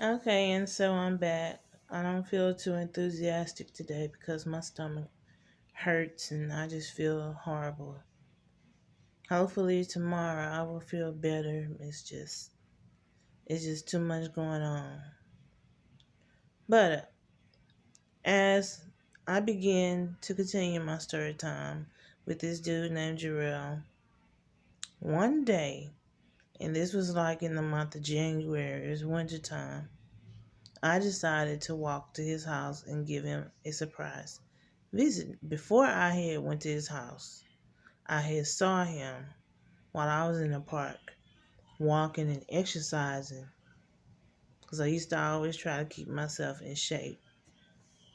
Okay, and so I'm back. I don't feel too enthusiastic today because my stomach hurts and I just feel horrible. Hopefully tomorrow I will feel better. It's just too much going on. But as I begin to continue my story time with this dude named Jerrell, one day, and this was like in the month of January, it was winter time, I decided to walk to his house and give him a surprise visit. Before I had went to his house, I had saw him while I was in the park walking and exercising because I used to always try to keep myself in shape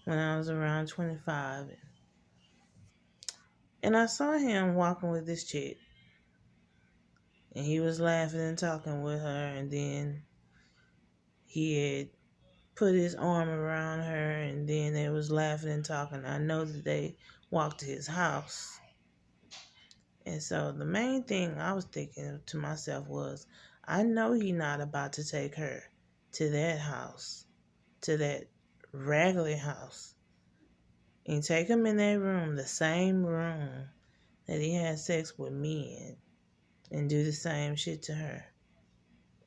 when I was around 25. And I saw him walking with this chick, and he was laughing and talking with her, and then he had put his arm around her, and then they was laughing and talking. I know that they walked to his house. And so the main thing I was thinking to myself was, I know he not about to take her to that house, to that raggedy house, and take him in that room, the same room that he had sex with me in, and do the same shit to her.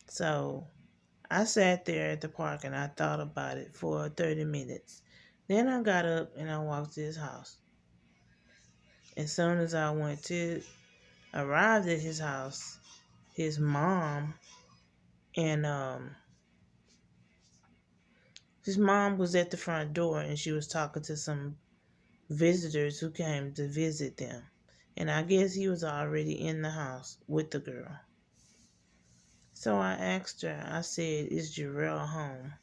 So I sat there at the park and I thought about it for 30 minutes. Then I got up and I walked to his house. As soon as I arrived at his house, his mom and his mom was at the front door and she was talking to some visitors who came to visit them. And I guess he was already in the house with the girl. So I asked her, I said, is Jerrell home?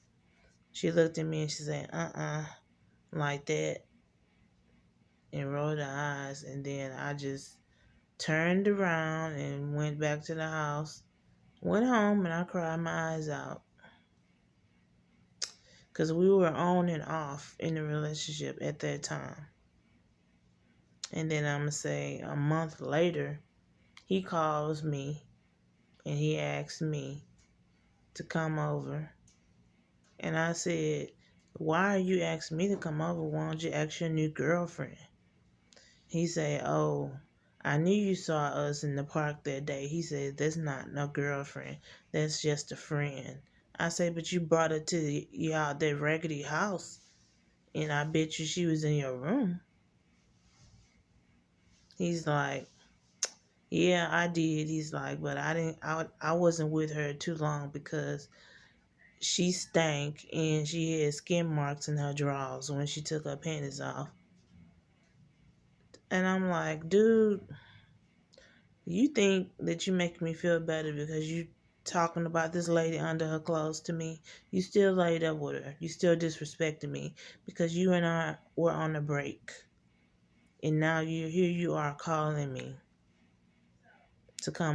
She looked at me and she said, like that, and rolled her eyes. And then I just turned around and went back to the house, went home, and I cried my eyes out. Because we were on and off in the relationship at that time. And then I'm going to say a month later, he calls me and he asks me to come over. And I said, why are you asking me to come over? Why don't you ask your new girlfriend? He said, oh, I knew you saw us in the park that day. He said, that's not no girlfriend. That's just a friend. I said, but you brought her to y'all that raggedy house. And I bet you she was in your room. He's like, yeah, I did. He's like, but I wasn't with her too long because she stank and she had skin marks in her drawers when she took her panties off. And I'm like, dude, you think that you make me feel better because you talking about this lady under her clothes to me? You still laid up with her. You still disrespected me because you and I were on a break. And now here you are calling me to come